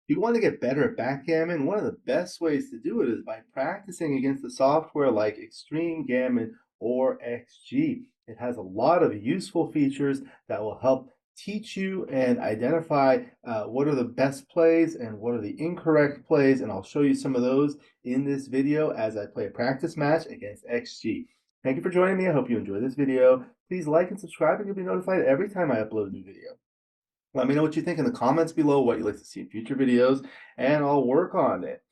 If you want to get better at backgammon, one of the best ways to do it is by practicing against the software like Extreme Gammon or XG. It has a lot of useful features that will help teach you and identify what are the best plays and what are the incorrect plays, and I'll show you some of those in this video as I play a practice match against XG. Thank you for joining me. I hope you enjoy this video. Please like and subscribe, and you'll be notified every time I upload a new video. Let me know what you think in the comments below, what you'd like to see in future videos, and I'll work on it.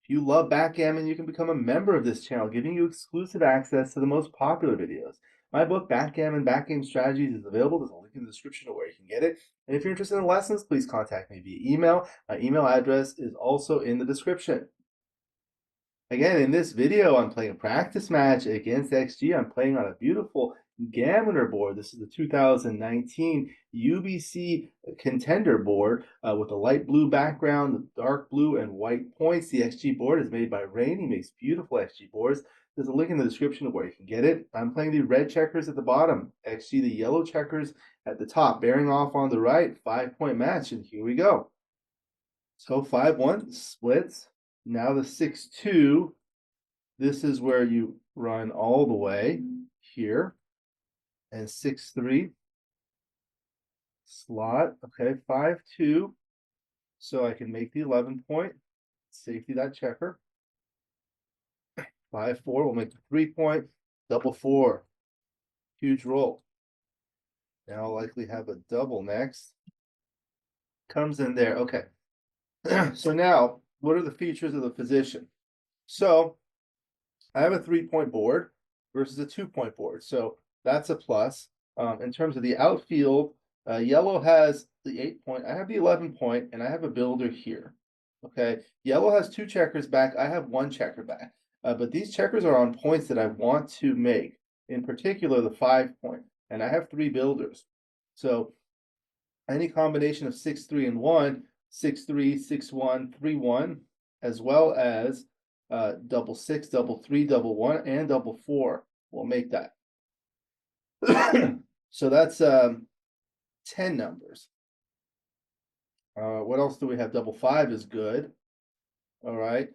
If you love backgammon, you can become a member of this channel, giving you exclusive access to the most popular videos. My book, Backgammon Backgame Strategies, is available. There's a link in the description of where you can get it. And if you're interested in lessons, please contact me via email. My email address is also in the description. Again, in this video, I'm playing a practice match against XG. I'm playing on a beautiful Gammoner board. This is the 2019 UBC contender board with a light blue background, dark blue and white points. The XG board is made by Rain. He makes beautiful XG boards. There's a link in the description of where you can get it. I'm playing the red checkers at the bottom, XG the yellow checkers at the top, bearing off on the right. 5-point match, and here we go. So 5-1 splits. Now the 6-2, this is where you run all the way here. And 6-3, slot, okay, 5-2. So I can make the 11-point, safety that checker. 5-4, we'll make the 3-point, double 4. Huge roll. Now I'll likely have a double next. Comes in there, okay. So now, what are the features of the position? So I have a 3-point board versus a 2-point board. So that's a plus. In terms of the outfield, yellow has the 8-point. I have the 11-point, and I have a builder here. Okay, yellow has 2 checkers back. I have 1 checker back. But these checkers are on points that I want to make. In particular, the 5-point, and I have 3 builders. So any combination of 6-3 and 1, 6-3, 6-1, 3-1, as well as double 6, double 3, double 1, and double 4 will make that. So that's 10 numbers. What else do we have? Double 5 is good. All right.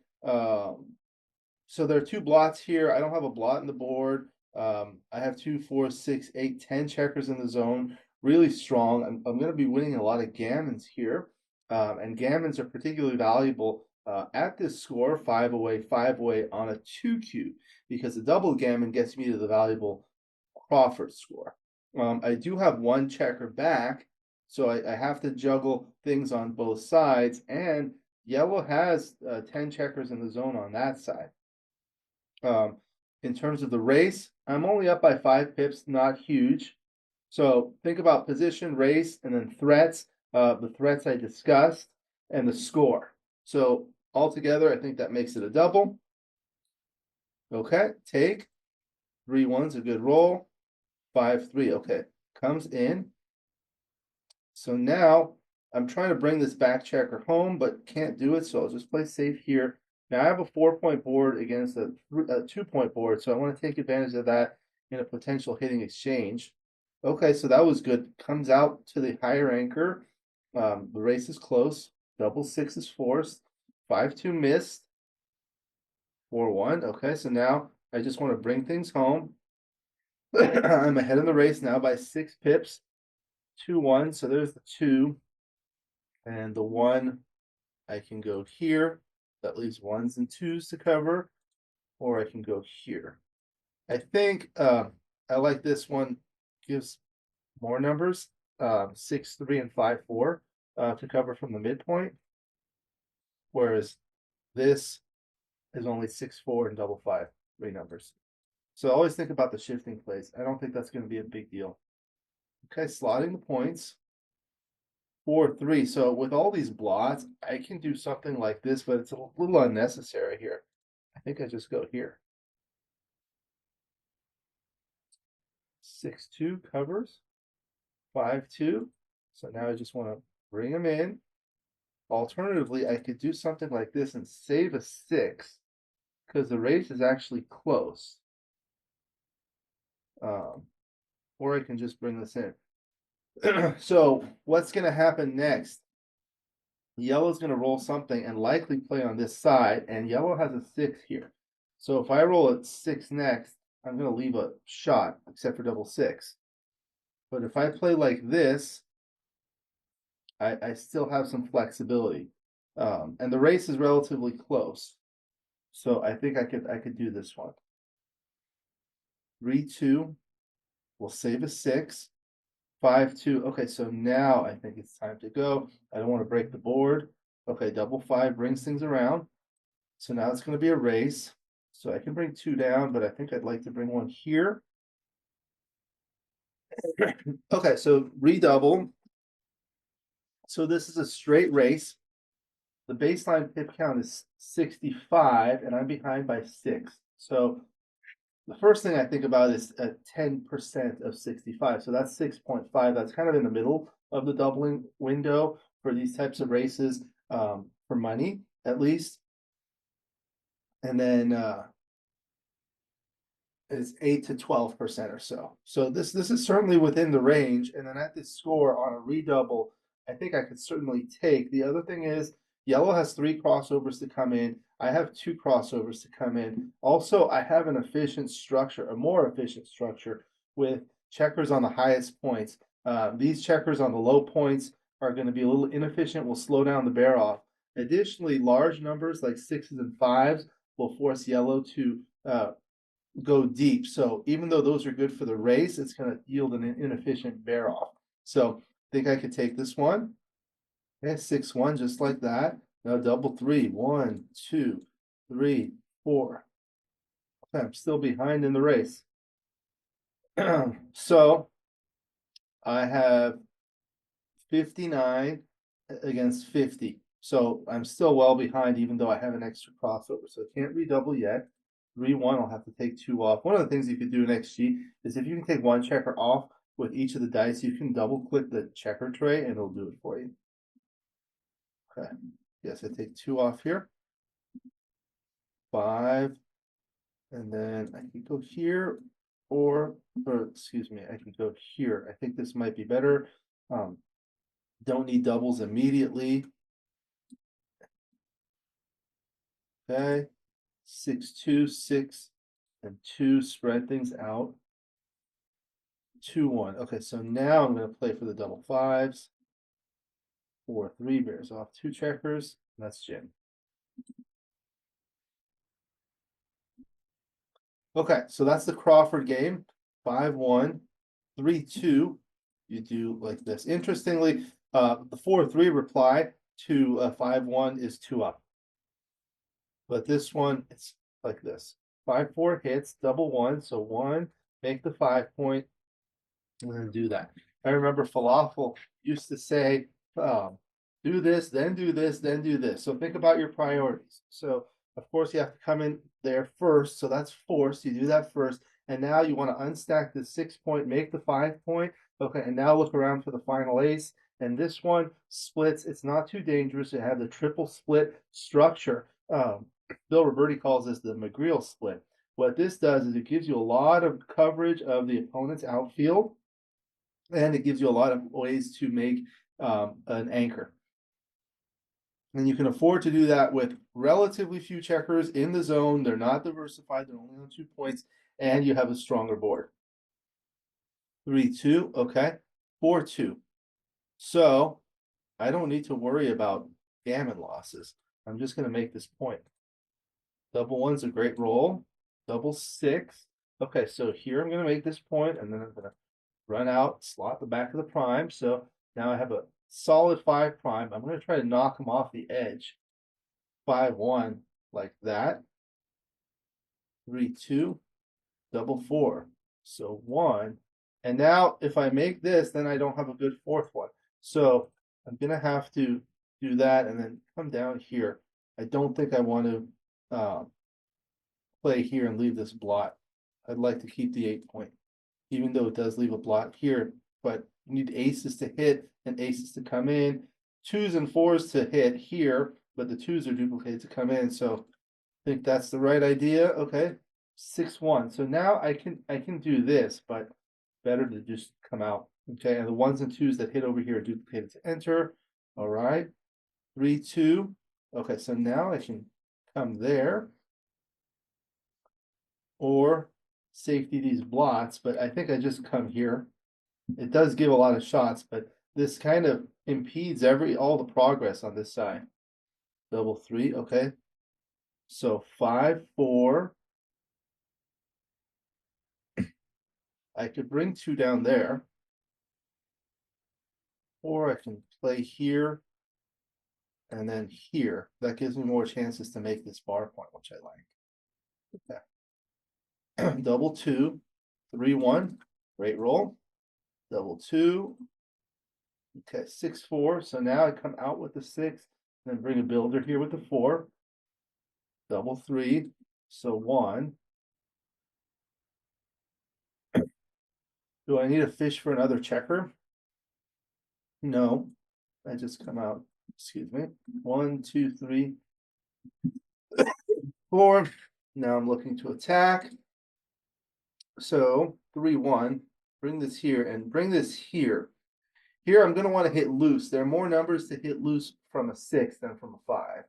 So there are 2 blots here. I don't have a blot in the board. I have 2, 4, 6, 8, 10 checkers in the zone. Really strong. I'm going to be winning a lot of gammons here. And gammons are particularly valuable at this score, 5 away, 5 away on a 2Q, because the double gammon gets me to the valuable Crawford score. I do have 1 checker back, so I have to juggle things on both sides, and yellow has 10 checkers in the zone on that side. In terms of the race, I'm only up by 5 pips, not huge. So think about position, race, and then threats. The threats I discussed, and the score. So altogether, I think that makes it a double. Okay, take. 3-1's a good roll. 5-3, okay, comes in. So now I'm trying to bring this back checker home, but can't do it, so I'll just play safe here. Now I have a 4-point board against a 2-point board, so I want to take advantage of that in a potential hitting exchange. Okay, so that was good. Comes out to the higher anchor. The race is close. Double 6 is forced. 5-2 missed. 4-1. Okay, so now I just want to bring things home. I'm ahead in the race now by 6 pips. 2-1. So there's the 2. And the 1, I can go here. That leaves 1s and 2s to cover. Or I can go here. I think I like this one. Gives more numbers. 6-3 and 5-4 to cover from the midpoint. Whereas this is only 6-4 and double 5, 3 numbers. So always think about the shifting plays. I don't think that's going to be a big deal. Okay, slotting the points. 4-3. So with all these blots, I can do something like this, but it's a little unnecessary here. I think I just go here. 6-2 covers. 5-2. So now I just want to bring them in. Alternatively, I could do something like this and save a 6 because the race is actually close. Or I can just bring this in. So what's going to happen next? Yellow's going to roll something and likely play on this side, and yellow has a 6 here. So if I roll a 6 next, I'm going to leave a shot, except for double 6. But if I play like this, I still have some flexibility. And the race is relatively close. So I think I could do this one. 3-2. We'll save a 6. 5-2. Okay, so now I think it's time to go. I don't want to break the board. Okay, double 5 brings things around. So now it's going to be a race. So I can bring 2 down, but I think I'd like to bring 1 here. Okay, so redouble. So this is a straight race. The baseline pip count is 65, and I'm behind by 6. So the first thing I think about is 10% of 65. So that's 6.5. That's kind of in the middle of the doubling window for these types of races, for money, at least. And then it's 8 to 12% or so. So this is certainly within the range. And then at this score on a redouble, I think I could certainly take. The other thing is yellow has 3 crossovers to come in. I have 2 crossovers to come in. Also, I have an efficient structure, a more efficient structure with checkers on the highest points. These checkers on the low points are going to be a little inefficient, will slow down the bear off. Additionally, large numbers like 6s and 5s will force yellow to go deep. So even though those are good for the race, it's going to yield an inefficient bear off. So I think I could take this one. Okay, 6-1, just like that. Now double 3. 1, 2, 3, 4. Okay, I'm still behind in the race. So I have 59 against 50. So I'm still well behind, even though I have an extra crossover. So I can't redouble yet. 3-1, I'll have to take 2 off. One of the things you could do in XG is if you can take 1 checker off with each of the dice, you can double click the checker tray and it'll do it for you. Okay. Yes, I take 2 off here. 5. And then I can go here or excuse me, I can go here. I think this might be better. Don't need doubles immediately. Okay. 6, 2, 6, and 2, spread things out. 2, 1. Okay, so now I'm going to play for the double 5s. 4, 3 bears off 2 checkers. That's Jim. Okay, so that's the Crawford game. 5-1, 3-2. You do like this. Interestingly, the 4-3 reply to 5-1 is 2 up. But this one, it's like this. 5-4 hits, double 1. So 1, make the 5 point, and then do that. I remember Falafel used to say, do this, then do this, then do this. So think about your priorities. So of course you have to come in there first. So that's forced. You do that first. And now you want to unstack the 6 point, make the 5 point. Okay, and now look around for the final ace. And this one splits. It's not too dangerous. You have the triple split structure. Bill Roberti calls this the McGreal split. What this does is it gives you a lot of coverage of the opponent's outfield, and it gives you a lot of ways to make an anchor. And you can afford to do that with relatively few checkers in the zone. They're not diversified. They're only on 2 points, and you have a stronger board. 3-2, okay. 4-2. So I don't need to worry about gammon losses. I'm just going to make this point. Double 1's a great roll. Double 6. Okay, so here I'm going to make this point, and then I'm going to run out, slot the back of the prime. So now I have a solid 5 prime. I'm going to try to knock him off the edge. 5-1 like that. 3-2, double 4. So 1. And now if I make this, then I don't have a good 4th one. So I'm going to have to do that and then come down here. I don't think I want to play here and leave this blot. I'd like to keep the 8 point, even though it does leave a blot here, but you need aces to hit and aces to come in, 2s and 4s to hit here, but the 2s are duplicated to come in. So I think that's the right idea. Okay, 6-1. So now I can do this, but better to just come out. Okay, and the 1s and 2s that hit over here are duplicated to enter. All right. 3, 2. Okay, so now I can come there or safety these blots, but I think I just come here. It does give a lot of shots, but this kind of impedes all the progress on this side. Double 3, okay. So 5, 4. I could bring 2 down there, or I can play here and then here. That gives me more chances to make this bar point, which I like. Okay. Double 2, 3, 1. Great roll. Double 2. Okay, 6, 4. So now I come out with the 6, then bring a builder here with the 4. Double 3. So 1. Do I need a fish for another checker? No. I just come out. Excuse me. 1, 2, 3, 4. Now I'm looking to attack. So 3, 1. Bring this here and bring this here. Here I'm going to want to hit loose. There are more numbers to hit loose from a 6 than from a 5,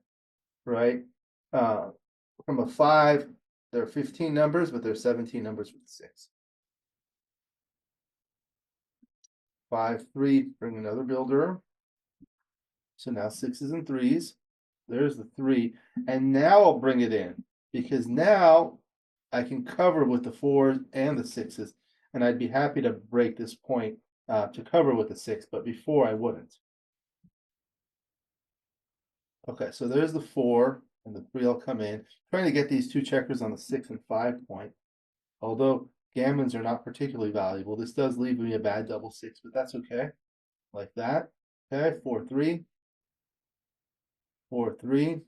right? From a 5, there are 15 numbers, but there are 17 numbers with 6. 5, 3, bring another builder. So now 6s and 3s. There's the 3. And now I'll bring it in because now I can cover with the 4s and the 6s. And I'd be happy to break this point to cover with the 6, but before I wouldn't. Okay, so there's the 4 and the 3 will come in. Trying to get these 2 checkers on the 6 and 5 point. Although gammons are not particularly valuable, this does leave me a bad double 6, but that's okay. Like that. Okay, 4, 3. 4, 3.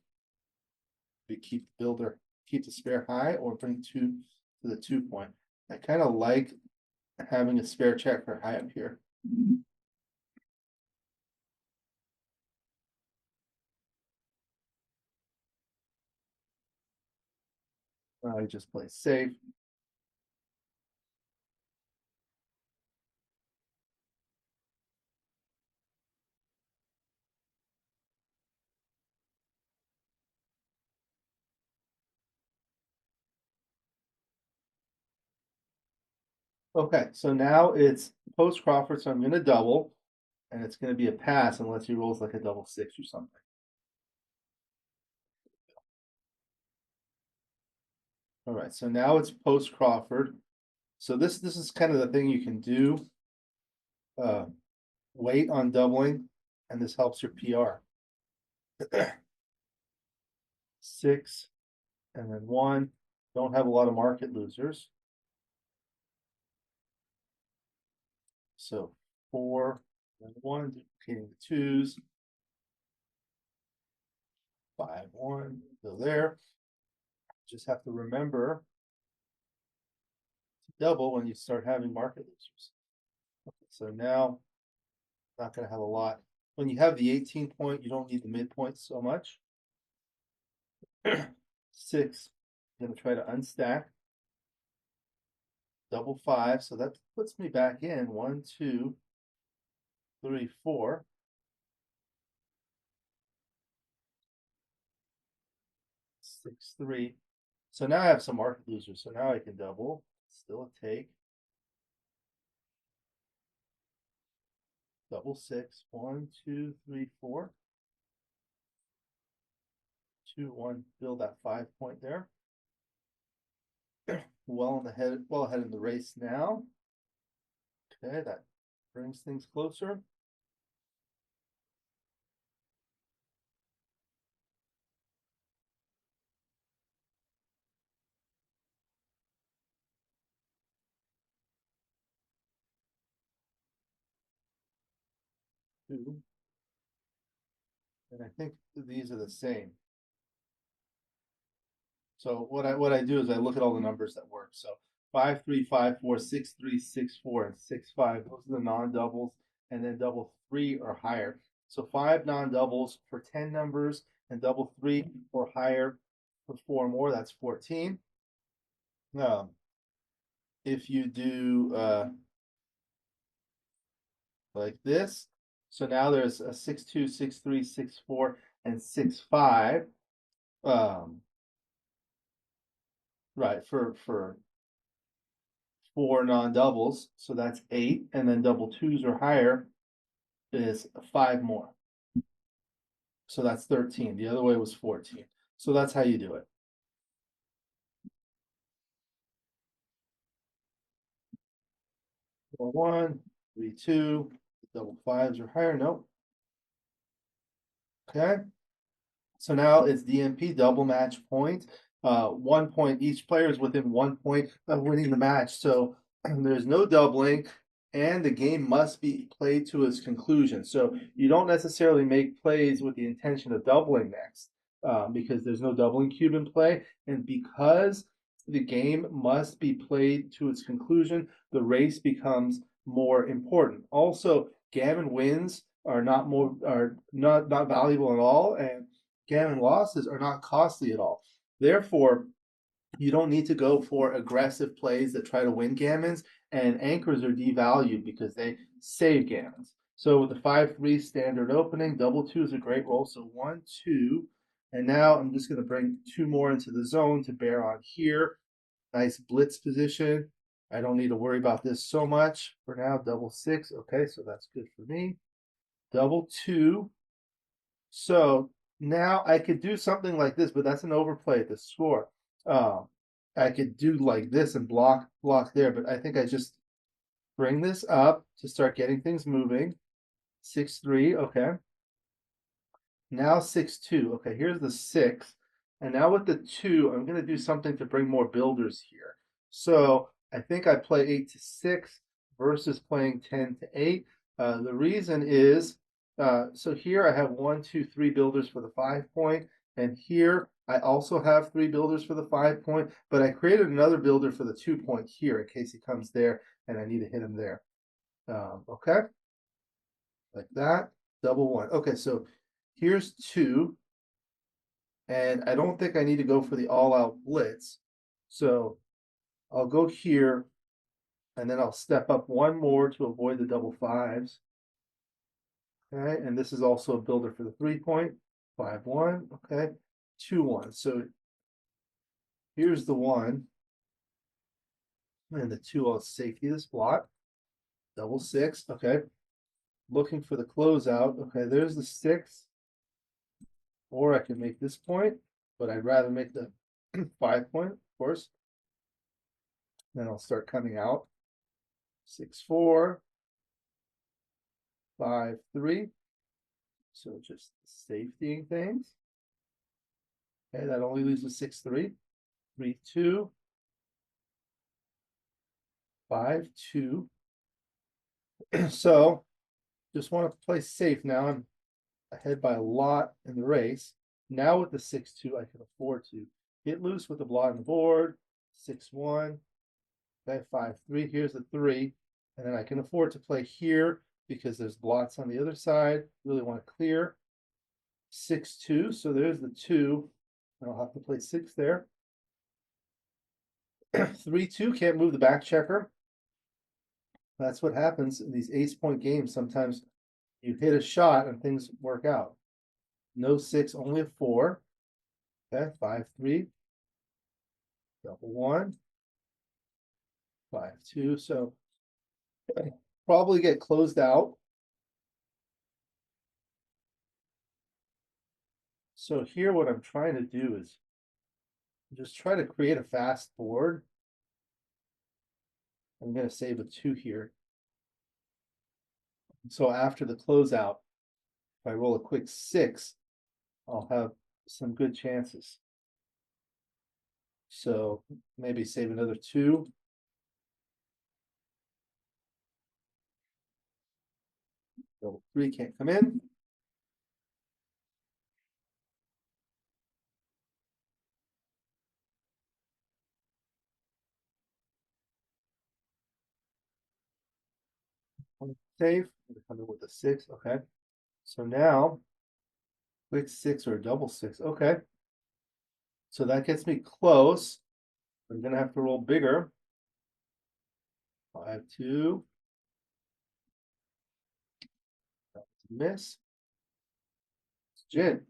We keep the builder, keep the spare high, or bring 2 to the 2 point. I kind of like having a spare checker high up here. I just play safe. Okay, so now it's post-Crawford, so I'm going to double, and it's going to be a pass unless he rolls like a double 6 or something. All right, so now it's post-Crawford. So this is kind of the thing you can do. Wait on doubling, and this helps your PR. 6, and then 1. Don't have a lot of market losers. So 4 and 1, duplicating the 2s. 5, 1, go there. Just have to remember to double when you start having market losers. Okay, so now, not going to have a lot. When you have the 18 point, you don't need the midpoint so much. 6, I'm going to try to unstack. Double 5, so that puts me back in 1, 2, 3, 4. 6, 3. So now I have some market losers. So now I can double. Still a take. Double 6. 1, 2, 3, 4. 2, 1. Build that 5 point there. Well ahead in the race now. Okay, that brings things closer. Two. And I think these are the same. So what I do is I look at all the numbers that work. So 5, 3, 5, 4, 6, 3, 6, 4, and 6, 5. Those are the non-doubles, and then double 3 or higher. So 5 non-doubles for 10 numbers, and double 3 or higher for 4 more. That's 14. If you do like this, so now there's a 6, 2, 6, 3, 6, 4. and 6-5. Right, for four non-doubles, so that's 8, and then double twos or higher is 5 more. So that's 13. The other way was 14. So that's how you do it. Four, 1, 3, 2, double fives or higher. Nope. Okay. So now it's DMP double match point. 1 point. Each player is within 1 point of winning the match. So there's no doubling, and the game must be played to its conclusion. So you don't necessarily make plays with the intention of doubling next, because there's no doubling cube in play, and because the game must be played to its conclusion, the race becomes more important. Also, gammon wins are not valuable at all, and gammon losses are not costly at all. Therefore, you don't need to go for aggressive plays that try to win gammons, and anchors are devalued because they save gammons. So with the 5-3 standard opening, double two is a great roll. So 1, 2, and now I'm just going to bring 2 more into the zone to bear on here. Nice blitz position. I don't need to worry about this so much for now. Double 6. Okay, so that's good for me. Double 2. So now I could do something like this, but that's an overplay at the score. I could do like this and block there, but I think I just bring this up to start getting things moving. 6-3, okay. Now 6-2. Okay, here's the 6. And now with the 2, I'm going to do something to bring more builders here. So I think I play 8-6 versus playing 10-8. The reason is, so here I have 1, 2, 3 builders for the 5-point. And here I also have 3 builders for the 5-point. But I created another builder for the 2-point here in case he comes there and I need to hit him there. Okay, like that. Double 1. Okay, so here's 2, and I don't think I need to go for the all-out blitz. So I'll go here, and then I'll step up 1 more to avoid the double 5s. Okay, and this is also a builder for the 3-point. 5-1, okay, 2-1. So here's the 1, and the 2 I'll safety this block. Double 6, okay. Looking for the closeout. Okay, there's the 6. Or I can make this point, but I'd rather make the 5-point, of course. Then I'll start coming out. 6-4, 5-3. So just safetying things. Okay, that only leaves a 6-3. 3-2. 5-2. So just want to play safe now. I'm ahead by a lot in the race. Now with the 6-2, I can afford to get loose with the blot on the board. 6-1. Okay, 5-3. Here's the 3. And then I can afford to play here because there's blots on the other side. Really want to clear. 6-2. So there's the 2. I'll have to play 6 there. 3-2. Can't move the back checker. That's what happens in these ace-point games. Sometimes you hit a shot and things work out. No 6, only a 4. Okay, 5-3. Double 1. 5-2. So probably get closed out. So here what I'm trying to do is just try to create a fast board. I'm going to save a 2 here. So after the closeout, if I roll a quick 6, I'll have some good chances. So maybe save another 2. Double 3 can't come in. Save. Come in with a 6. Okay. So now, quick 6 or a double 6. Okay. So that gets me close. I'm gonna have to roll bigger. 5-2. Miss. It's gin.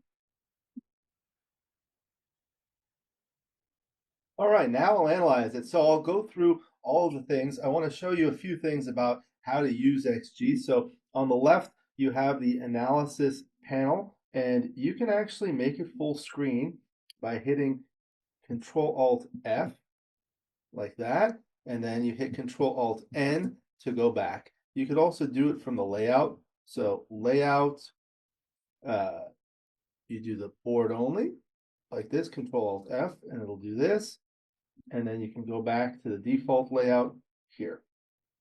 All right, now I'll analyze it. So I'll go through all of the things. I want to show you a few things about how to use XG. So on the left, you have the analysis panel, and you can actually make it full screen by hitting Control Alt F like that, and then you hit Control Alt N to go back. You could also do it from the layout. So layout, uh, you do the board only like this, Control Alt F, and it'll do this. And then you can go back to the default layout here.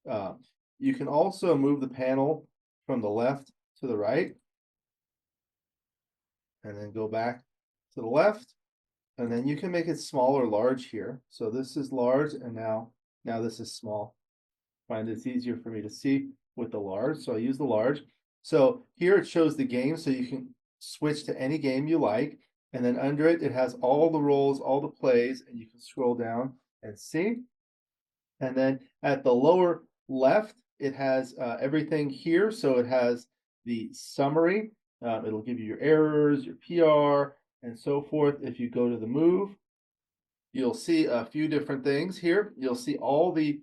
Uh, you can also move the panel from the left to the right, and then go back to the left, and then you can make it small or large here. So this is large, and now this is small. Find it's easier for me to see with the large, so I use the large. So here it shows the game, so you can switch to any game you like, and then under it, it has all the roles, all the plays, and you can scroll down and see. And then at the lower left, it has everything here. So it has the summary. It'll give you your errors, your PR, and so forth. If you go to the move, you'll see a few different things here. You'll see all the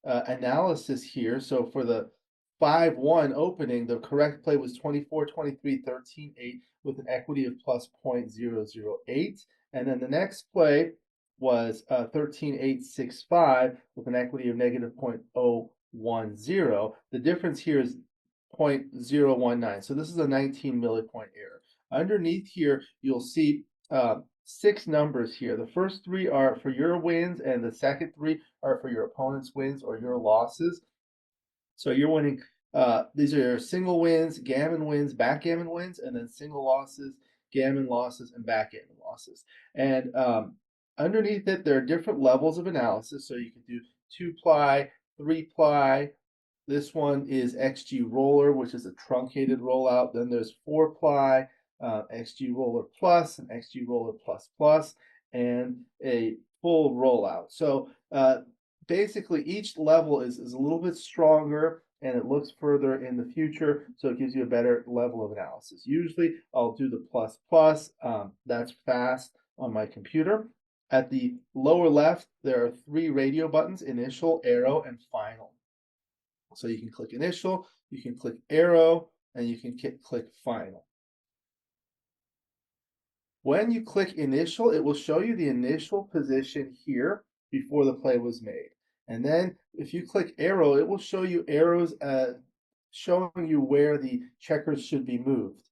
analysis here. So for the 5-1 opening, the correct play was 24, 23, 13, 8 with an equity of plus 0.008. And then the next play was 13, 8, 6, 5 with an equity of negative 0.010. The difference here is 0.019. So this is a 19 millipoint error. Underneath here, you'll see 6 numbers here. The first 3 are for your wins, and the second 3 are for your opponent's wins or your losses. So you're winning. These are your single wins, gammon wins, backgammon wins, and then single losses, gammon losses, and backgammon losses. And underneath it, there are different levels of analysis. So you can do 2-ply, 3-ply. This one is XG roller, which is a truncated rollout. Then there's 4-ply, XG roller plus, and XG roller plus plus, and a full rollout. So basically each level is a little bit stronger, and it looks further in the future, so it gives you a better level of analysis. Usually I'll do the plus plus. That's fast on my computer. At the lower left, there are 3 radio buttons: initial, arrow, and final. So you can click initial, you can click arrow, and you can click final. When you click initial, it will show you the initial position here before the play was made. And then if you click arrow, it will show you arrows showing you where the checkers should be moved.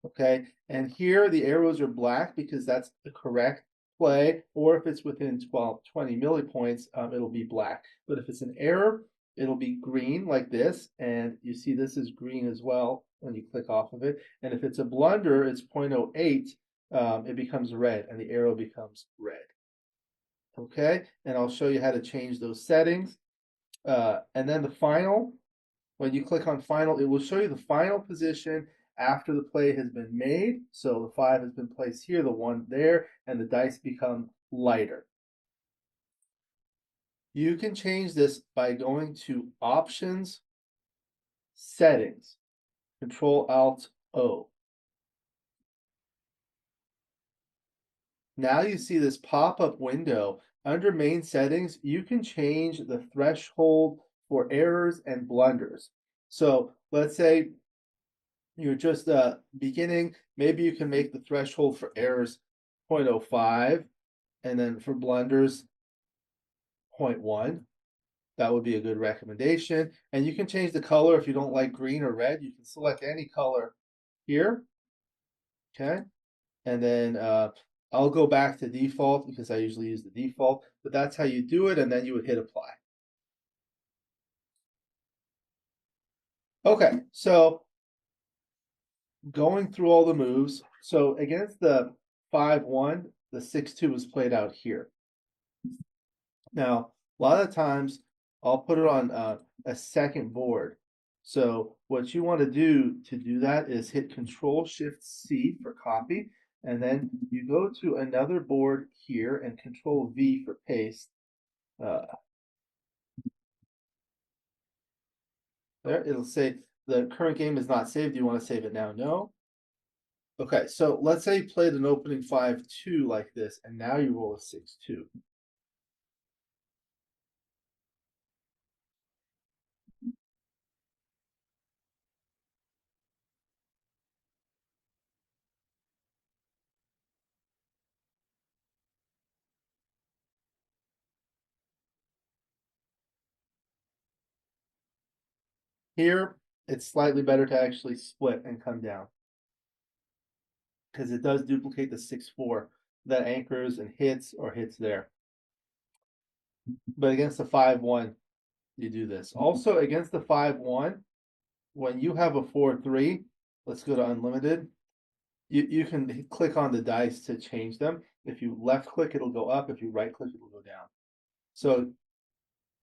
Okay, and here the arrows are black because that's the correct play, or if it's within 20 millipoints, it'll be black. But if it's an error, it'll be green like this, and you see this is green as well when you click off of it. And if it's a blunder, it's 0.08, it becomes red, and the arrow becomes red. Okay, and I'll show you how to change those settings. And then the final, when you click on final, it will show you the final position after the play has been made. So the 5 has been placed here, the 1 there, and the dice become lighter. You can change this by going to Options, Settings, Control Alt O. Now you see this pop-up window. Under Main Settings, you can change the threshold for errors and blunders. So let's say you're just beginning, maybe you can make the threshold for errors 0.05, and then for blunders 0.1. That would be a good recommendation. And you can change the color if you don't like green or red. You can select any color here. Okay. And then I'll go back to default because I usually use the default, but that's how you do it. And then you would hit apply. Okay, so going through all the moves. So against the 5-1, the 6-2 was played out here. Now, a lot of times I'll put it on a second board. So what you want to do that is hit Control Shift C for copy, and then you go to another board here and Control V for paste. There, it'll say the current game is not saved. Do you want to save it now? No. Okay, so let's say you played an opening 5-2 like this, and now you roll a 6-2. Here, it's slightly better to actually split and come down because it does duplicate the 6-4 that anchors and hits or hits there. But against the 5-1, you do this. Also, against the 5-1, when you have a 4-3, let's go to unlimited. You can click on the dice to change them. If you left click, it'll go up. If you right click, it'll go down. So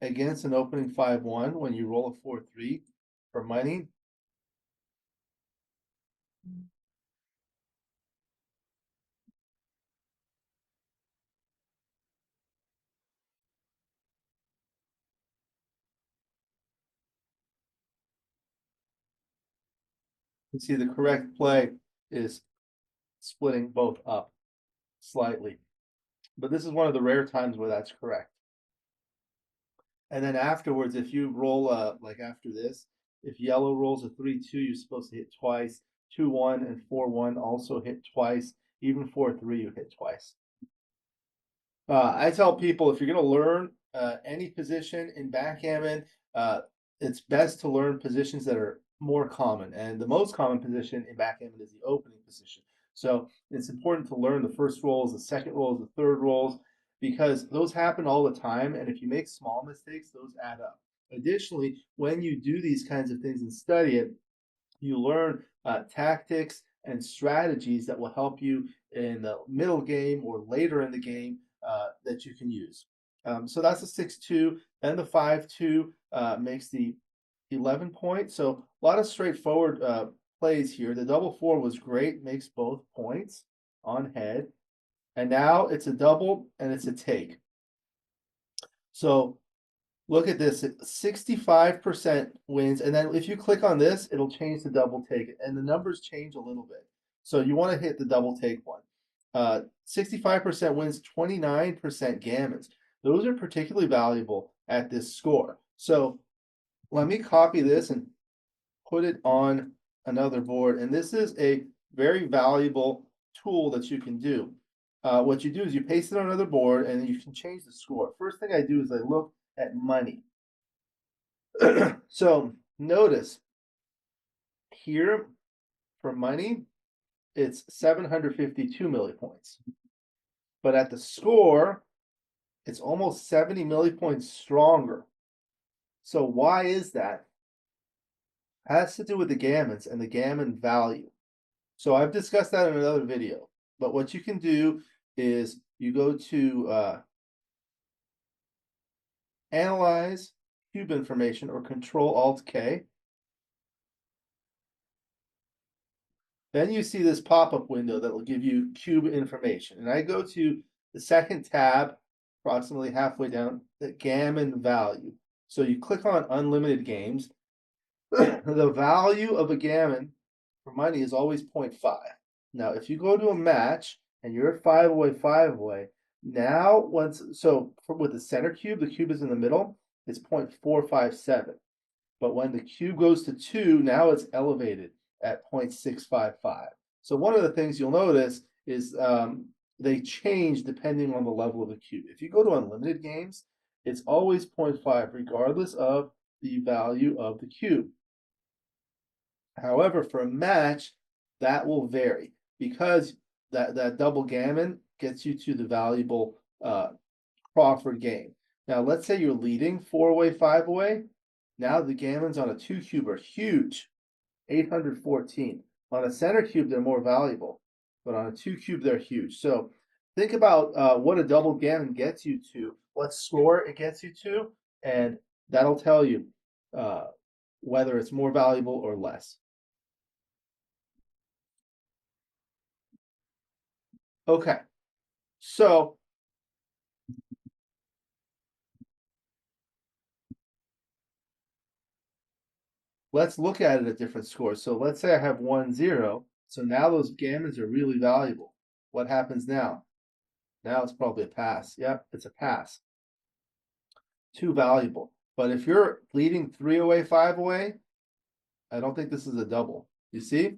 against an opening 5-1, when you roll a 4-3 for money, you see the correct play is splitting both up slightly. But this is one of the rare times where that's correct. And then afterwards, if you roll like after this, if yellow rolls a 3-2, you're supposed to hit twice. 2-1 and 4-1 also hit twice. Even 4-3, you hit twice. I tell people if you're going to learn any position in backgammon, it's best to learn positions that are more common. And the most common position in backgammon is the opening position. So it's important to learn the first rolls, the second rolls, the third rolls, because those happen all the time. And if you make small mistakes, those add up. Additionally, when you do these kinds of things and study it, you learn tactics and strategies that will help you in the middle game or later in the game that you can use. So that's the 6-2. Then the 5-2 makes the 11 point. So a lot of straightforward plays here. The double 4 was great, makes both points on head. And now it's a double and it's a take. So look at this, 65% wins. And then if you click on this, it'll change the double take. And the numbers change a little bit. So you want to hit the double take one. 65% wins, 29% gammons. Those are particularly valuable at this score. So let me copy this and put it on another board. And this is a very valuable tool that you can do. What you do is you paste it on another board and you can change the score. First thing I do is I look at money. So notice here for money, it's 752 millipoints. But at the score, it's almost 70 millipoints stronger. So why is that? It has to do with the gammons and the gammon value. So I've discussed that in another video. But what you can do is you go to Analyze Cube Information or Control-Alt-K. Then you see this pop-up window that will give you cube information. And I go to the second tab, approximately halfway down, the gammon value. So you click on unlimited games. The value of a gammon for money is always 0.5. Now, if you go to a match and you're at 5 away, 5 away, now with the center cube, the cube is in the middle, it's 0.457. But when the cube goes to 2, now it's elevated at 0.655. So one of the things you'll notice is they change depending on the level of the cube. If you go to unlimited games, it's always 0.5 regardless of the value of the cube. However, for a match, that will vary because that double gammon gets you to the valuable Crawford game. Now, let's say you're leading 4 away, 5 away. Now the gammons on a 2 cube are huge, 814. On a center cube, they're more valuable, but on a 2 cube, they're huge. So think about what a double gammon gets you to, what score it gets you to, and that'll tell you whether it's more valuable or less. Okay, so let's look at it at different scores. So let's say I have 1-0. So now those gammons are really valuable. What happens now? Now it's probably a pass. Yep, it's a pass. Too valuable. But if you're leading 3 away, 5 away, I don't think this is a double. You see?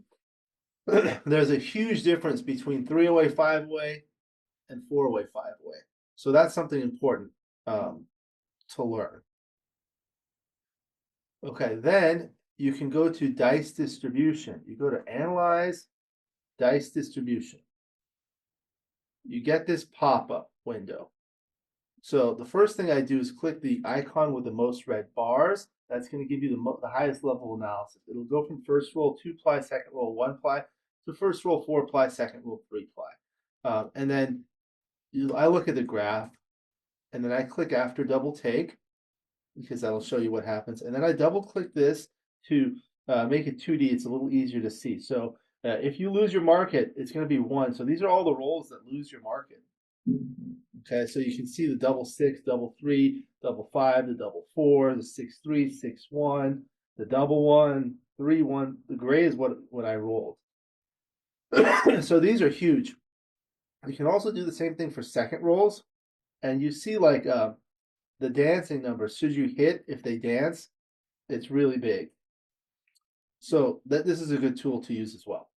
There's a huge difference between 3 away, 5 away, and 4 away, 5 away. So that's something important to learn. Okay, then you can go to dice distribution. You go to analyze dice distribution. You get this pop-up window. So the first thing I do is click the icon with the most red bars. That's going to give you the highest level analysis. It'll go from first roll 2 ply, second roll 1 ply, to first roll 4 ply, second roll 3 ply. And then I look at the graph, and then I click after double take, because that'll show you what happens. And then I double click this to make it 2D. It's a little easier to see. So if you lose your market, it's going to be 1. So these are all the rolls that lose your market. Okay, so you can see the double 6, double 3, double 5, the double 4, the 6, 3, 6, 1, the double 1, 3, 1. The gray is what I rolled. So these are huge. You can also do the same thing for second rolls, and you see like the dancing numbers. Should you hit if they dance, it's really big. So this is a good tool to use as well.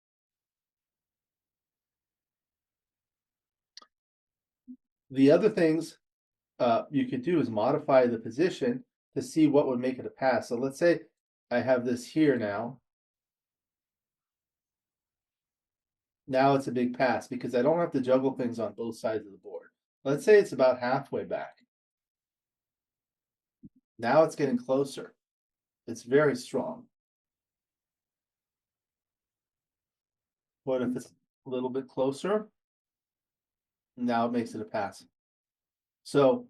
The other things you could do is modify the position to see what would make it a pass. So let's say I have this here now. Now it's a big pass because I don't have to juggle things on both sides of the board. Let's say it's about halfway back. Now it's getting closer. It's very strong. What if it's a little bit closer? Now it makes it a pass. So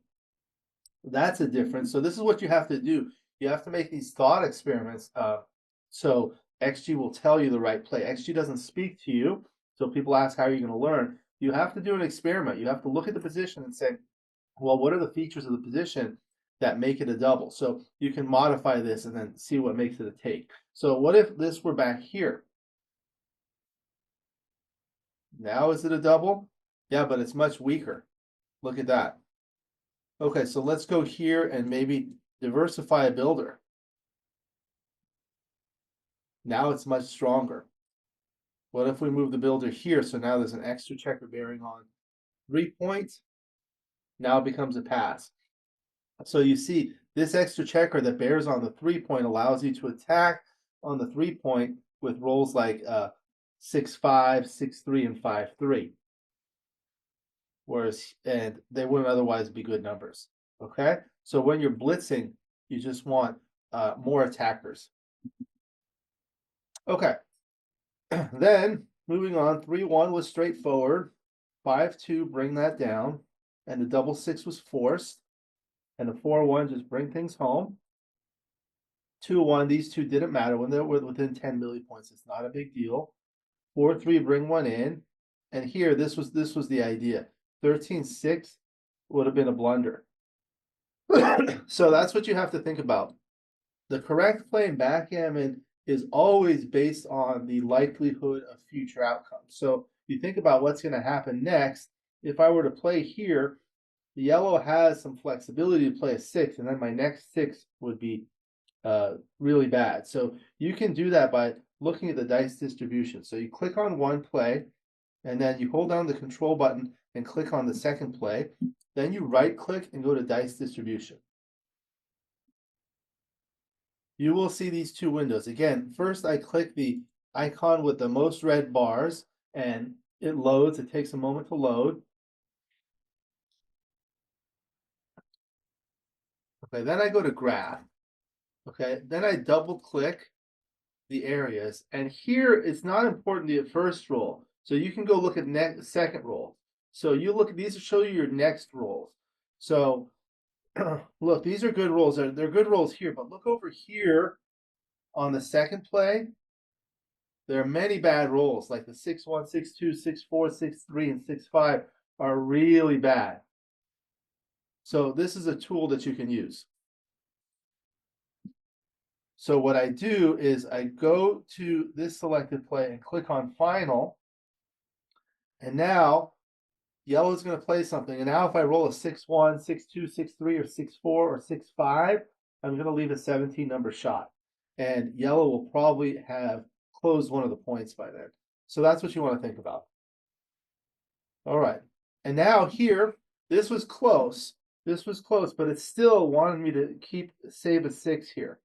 that's a difference. So this is what you have to do. You have to make these thought experiments. So XG will tell you the right play. XG doesn't speak to you. So people ask, how are you going to learn? You have to do an experiment. You have to look at the position and say, well, what are the features of the position that make it a double? So you can modify this and then see what makes it a take. So what if this were back here? Now is it a double? Yeah, but it's much weaker. Look at that. Okay, so let's go here and maybe diversify a builder. Now it's much stronger. What if we move the builder here? So now there's an extra checker bearing on 3 points. Now it becomes a pass. So you see, this extra checker that bears on the 3 point allows you to attack on the 3 point with rolls like 6, 5, 6, 3, and 5, 3. Whereas, and they wouldn't otherwise be good numbers. Okay, so when you're blitzing, you just want more attackers. Okay, then moving on, 3-1 was straightforward. 5-2, bring that down, and the double 6 was forced, and the 4-1 just bring things home. 2-1, these two didn't matter when they were within 10 millipoints. It's not a big deal. 4-3, bring one in, and here this was the idea. 13-6 would have been a blunder. So that's what you have to think about. The correct play in backgammon is always based on the likelihood of future outcomes. So you think about what's going to happen next. If I were to play here, the yellow has some flexibility to play a 6, and then my next 6 would be really bad. So you can do that by looking at the dice distribution. So you click on one play, and then you hold down the control button and click on the second play. Then you right click and go to dice distribution. You will see these two windows. Again, first I click the icon with the most red bars and it loads. It takes a moment to load. Okay, then I go to graph. Okay, then I double click the areas, and here it's not important the first roll. So you can go look at second roll. So you look at these to show you your next rolls. So look, these are good rolls. They're good rolls here, but look over here on the second play. There are many bad rolls, like the 6-1, 6-2, 6-4, 6-3, and 6-5 are really bad. So this is a tool that you can use. So what I do is I go to this selected play and click on final. And now yellow is going to play something. And now if I roll a 6-1, 6-2, 6-3, or 6-4, or 6-5, I'm going to leave a 17 number shot. And yellow will probably have closed one of the points by then. So that's what you want to think about. All right. And now here, this was close. This was close, but it still wanted me to save a 6 here.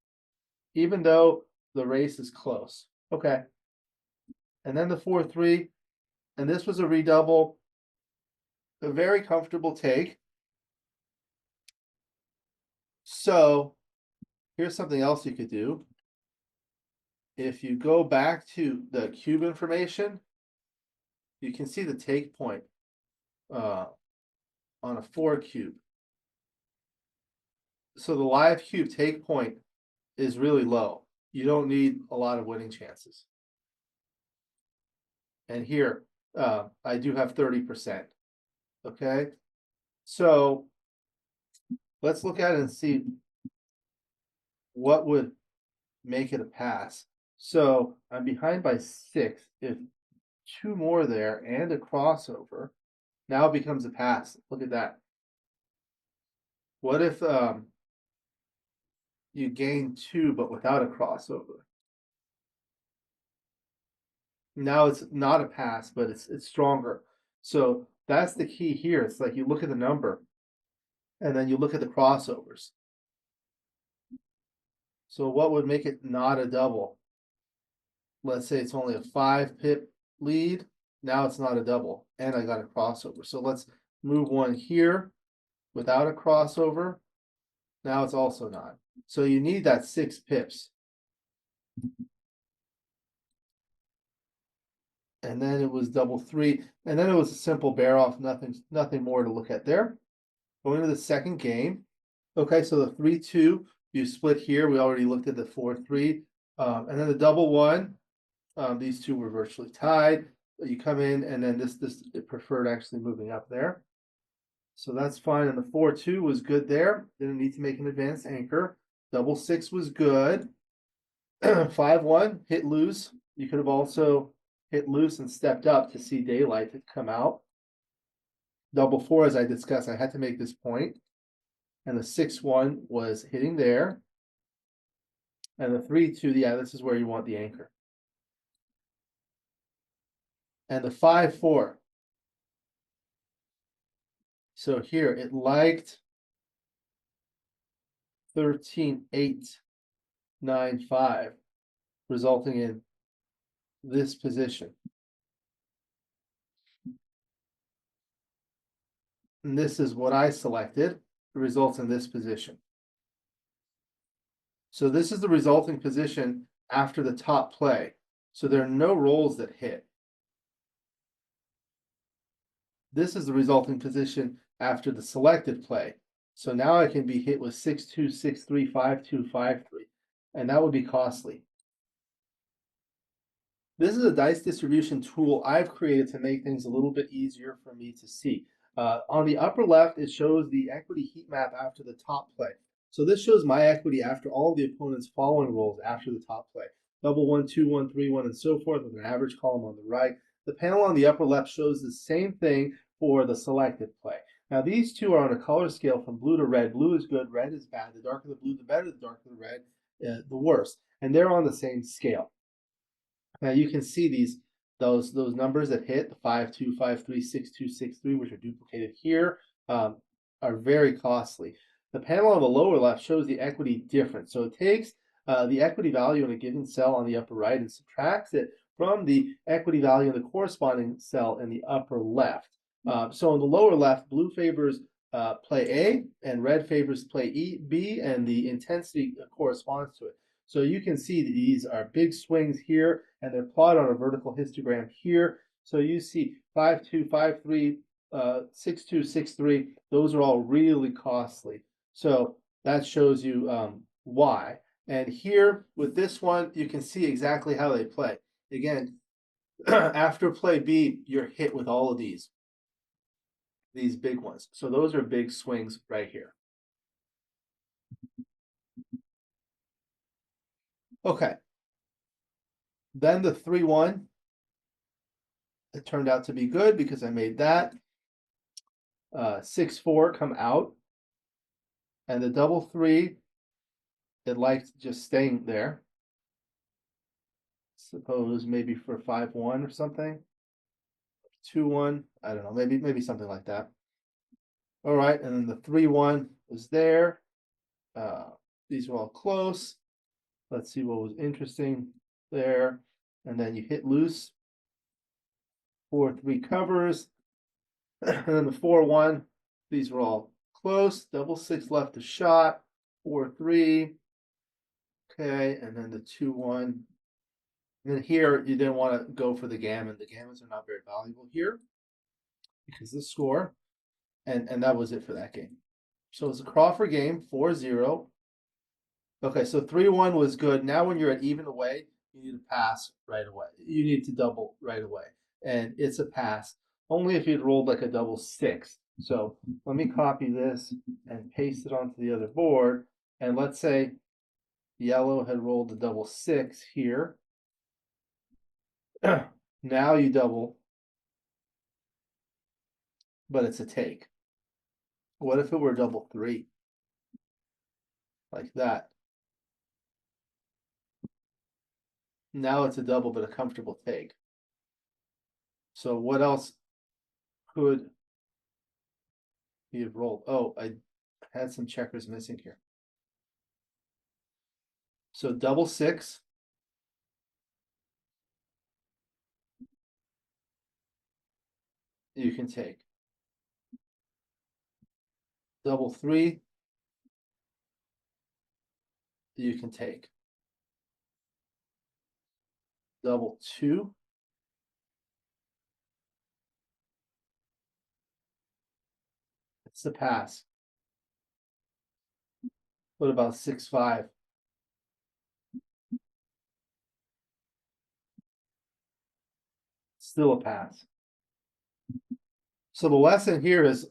Even though the race is close. Okay. And then the 4-3, and this was a redouble, a very comfortable take. So here's something else you could do. If you go back to the cube information, you can see the take point on a 4 cube. So the live cube take point is really low. You don't need a lot of winning chances. And here, I do have 30%. Okay. So let's look at it and see what would make it a pass. So I'm behind by 6. If 2 more there and a crossover, now it becomes a pass. Look at that. What if you gain 2 but without a crossover? Now it's not a pass, but it's stronger. So that's the key here. It's like you look at the number and then you look at the crossovers. So what would make it not a double? Let's say it's only a 5 pip lead. Now it's not a double, and I got a crossover. So let's move one here without a crossover. Now it's also not. So you need that 6 pips. And then it was double 3, and then it was a simple bear off, nothing more to look at there. Going to the second game. Okay, so the 3-2, you split here. We already looked at the 4-3. And then the double 1, these two were virtually tied. You come in, and then this it preferred actually moving up there. So that's fine. And the 4-2 was good there. Didn't need to make an advanced anchor. Double 6 was good. 5-1, hit loose. You could have also hit loose and stepped up to see daylight to come out. Double 4, as I discussed, I had to make this point. And the 6-1 was hitting there. And the 3-2, yeah, this is where you want the anchor. And the 5-4. So here it liked 13-8-9-5, resulting in this position. And this is what I selected. It results in this position. So this is the resulting position after the top play. So there are no rolls that hit. This is the resulting position after the selected play. So now I can be hit with 6-2, 6-3, 5-2, 5-3, and that would be costly. This is a dice distribution tool I've created to make things a little bit easier for me to see. On the upper left, it shows the equity heat map after the top play. So this shows my equity after all of the opponent's following rolls after the top play. Double 1, 2, 1, 3, 1, and so forth with an average column on the right. The panel on the upper left shows the same thing for the selected play. Now these two are on a color scale from blue to red. Blue is good, red is bad. The darker the blue, the better. The darker the red, the worse. And they're on the same scale. Now you can see those numbers that hit the 5-2, 5-3, 6-2, 6-3, which are duplicated here, are very costly. The panel on the lower left shows the equity difference. So it takes the equity value in a given cell on the upper right and subtracts it from the equity value in the corresponding cell in the upper left. So in the lower left, blue favors play A and red favors play B, and the intensity corresponds to it. So you can see that these are big swings here, and they're plotted on a vertical histogram here. So you see 5-2, 5-3, 6-2, 6-3. Those are all really costly. So that shows you why. And here with this one, you can see exactly how they play. Again, after play B, you're hit with all of these big ones. So those are big swings right here. Okay. Then the 3-1, it turned out to be good because I made that. 6-4 come out. And the double 3, it liked just staying there. Suppose maybe for 5-1 or something. 2-1, I don't know, maybe something like that. All right, and then the 3-1 was there. These were all close. Let's see what was interesting there. And then you hit loose. 4-3 covers. And then the 4-1. These were all close. Double six left a shot. 4-3. Okay, and then the 2-1. And then here you didn't want to go for the gammon. The gammons are not very valuable here because the score. And that was it for that game. So it's a Crawford game, 4-0. Okay, so 3-1 was good. Now when you're at even away, you need to pass right away. You need to double right away. And it's a pass. Only if you'd rolled like a double six. So let me copy this and paste it onto the other board. And let's say yellow had rolled a double six here. Now you double, but it's a take. What if it were double three? Like that. Now it's a double, but a comfortable take. So what else could he have rolled? Oh, I had some checkers missing here. So double six. You can take. Double three. You can take. Double two. It's the pass. What about 6-5? Still a pass. So the lesson here is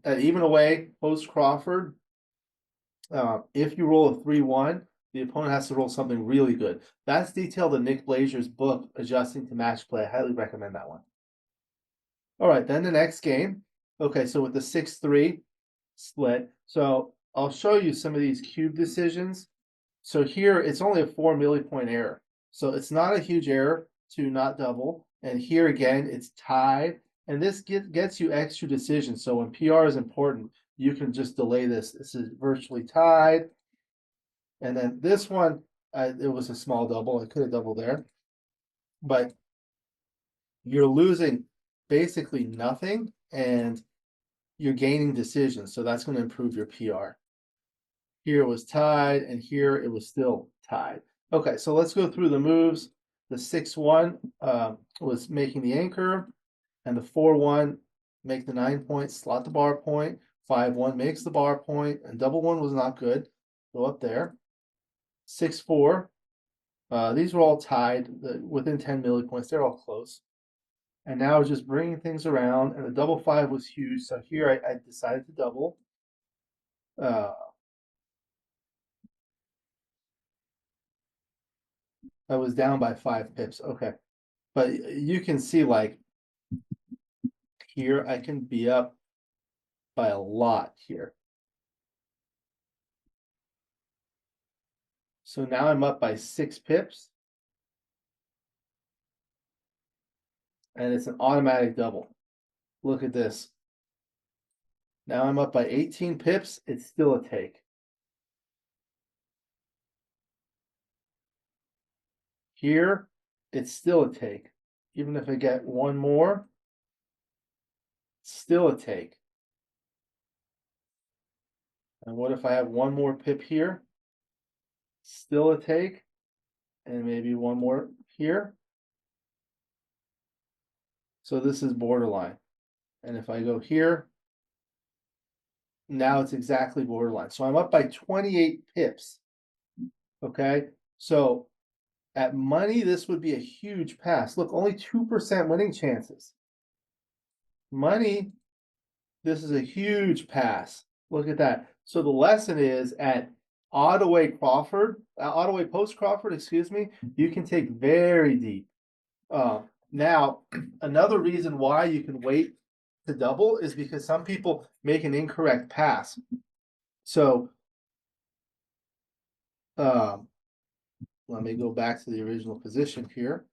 at even away, post-Crawford, if you roll a 3-1, the opponent has to roll something really good. That's detailed in Nick Blazer's book, Adjusting to Match Play. I highly recommend that one. All right, then the next game. Okay, so with the 6-3 split, so I'll show you some of these cube decisions. So here it's only a 4 millipoint error. So it's not a huge error to not double. And here again, it's tied. And this gets you extra decisions. So when PR is important, you can just delay this. This is virtually tied. And then this one, it was a small double. I could have doubled there. But you're losing basically nothing and you're gaining decisions. So that's going to improve your PR. Here it was tied, and here it was still tied. Okay, so let's go through the moves. The 6-1 was making the anchor, and the 4-1 make the 9 points, slot the bar point. 5-1 makes the bar point, and double one was not good. Go up there. 6-4. These were all tied within 10 millipoints. They're all close. And now just bringing things around, and the double 5 was huge. So here I decided to double. I was down by 5 pips. Okay. But you can see like here, I can be up by a lot here. So now I'm up by 6 pips. And it's an automatic double. Look at this. Now I'm up by 18 pips. It's still a take. Here, it's still a take. Even if I get one more, still a take. And what if I have one more pip here? Still a take. And maybe one more here. So this is borderline. And if I go here, now it's exactly borderline. So I'm up by 28 pips. Okay. So at money, this would be a huge pass. Look, only 2% winning chances. Money, this is a huge pass. Look at that. So the lesson is at odd away post Crawford, excuse me, you can take very deep. Now, another reason why you can wait to double is because some people make an incorrect pass. So let me go back to the original position here.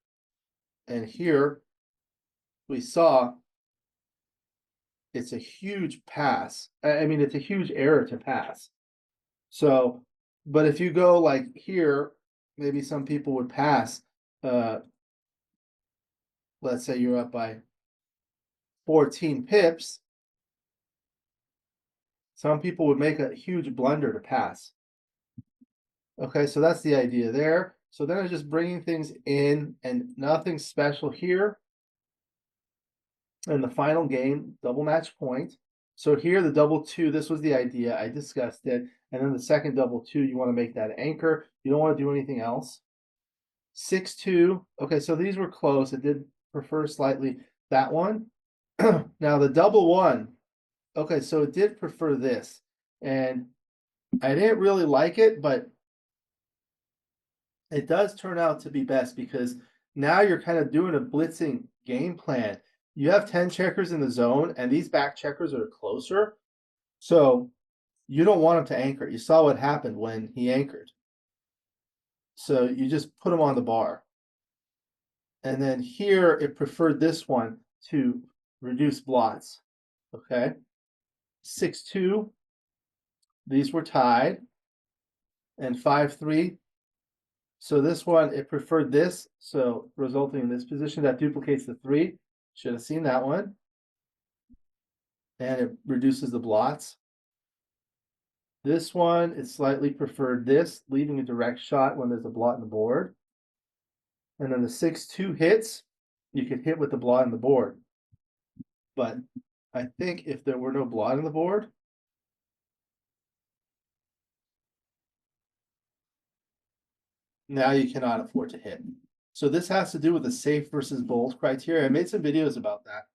And here we saw it's a huge pass. I mean, it's a huge error to pass. So, but if you go like here maybe some people would pass. Uh, let's say you're up by 14 pips. Some people would make a huge blunder to pass. Okay, so that's the idea there. So then I'm just bringing things in and nothing special here. In the final game, double match point. So here, the double two, this was the idea. I discussed it. And then the second double two, you want to make that anchor. You don't want to do anything else. 6-2. Okay, so these were close. It did prefer slightly that one. Now the double one. Okay, so it did prefer this. And I didn't really like it, but it does turn out to be best because now you're kind of doing a blitzing game plan. You have 10 checkers in the zone, and these back checkers are closer. So you don't want him to anchor. You saw what happened when he anchored. So you just put him on the bar. And then here it preferred this one to reduce blots. Okay. 6-2. These were tied. And 5-3. So this one, it preferred this. So resulting in this position that duplicates the 3. Should have seen that one. And it reduces the blots. This one, it slightly preferred this, leaving a direct shot when there's a blot in the board. And then the 6-2 hits, you could hit with the blot in the board. But I think if there were no blot in the board, now you cannot afford to hit. So this has to do with the safe versus bold criteria. I made some videos about that.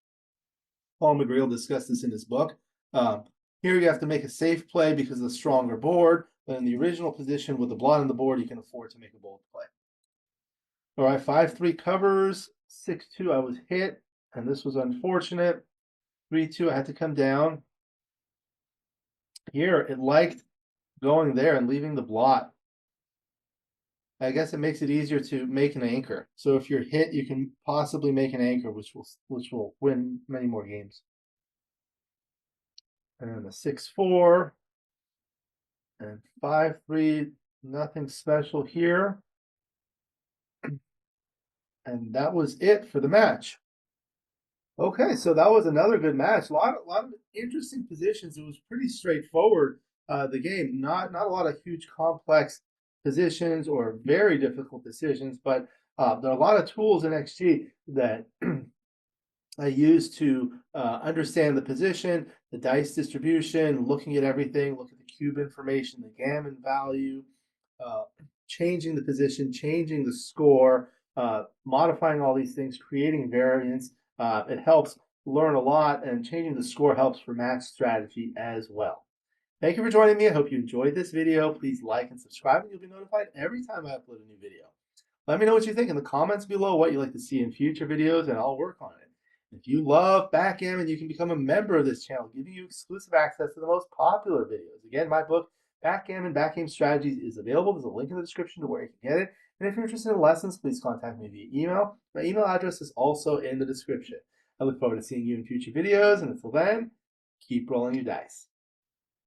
Paul McGreal discussed this in his book. Here you have to make a safe play because of the stronger board. But in the original position with the blot on the board, you can afford to make a bold play. All right, 5-3 covers. 6-2, I was hit, and this was unfortunate. 3-2, I had to come down. Here, it liked going there and leaving the blot. I guess it makes it easier to make an anchor. So if you're hit, you can possibly make an anchor, which will win many more games. And then the 6-4 and 5-3, nothing special here. And that was it for the match. Okay, so that was another good match. A lot of interesting positions. It was pretty straightforward. The game, not a lot of huge complex positions or very difficult decisions, but there are a lot of tools in XG that I use to understand the position, the dice distribution, looking at everything, look at the cube information, the gammon value, changing the position, changing the score, modifying all these things, creating variants. It helps learn a lot, and changing the score helps for match strategy as well. Thank you for joining me. I hope you enjoyed this video. Please like and subscribe, and you'll be notified every time I upload a new video. Let me know what you think in the comments below, what you'd like to see in future videos, and I'll work on it. If you love Backgammon, you can become a member of this channel, giving you exclusive access to the most popular videos. Again, my book, Backgammon, Backgame Strategies, is available. There's a link in the description to where you can get it. And if you're interested in lessons, please contact me via email. My email address is also in the description. I look forward to seeing you in future videos, and until then, keep rolling your dice.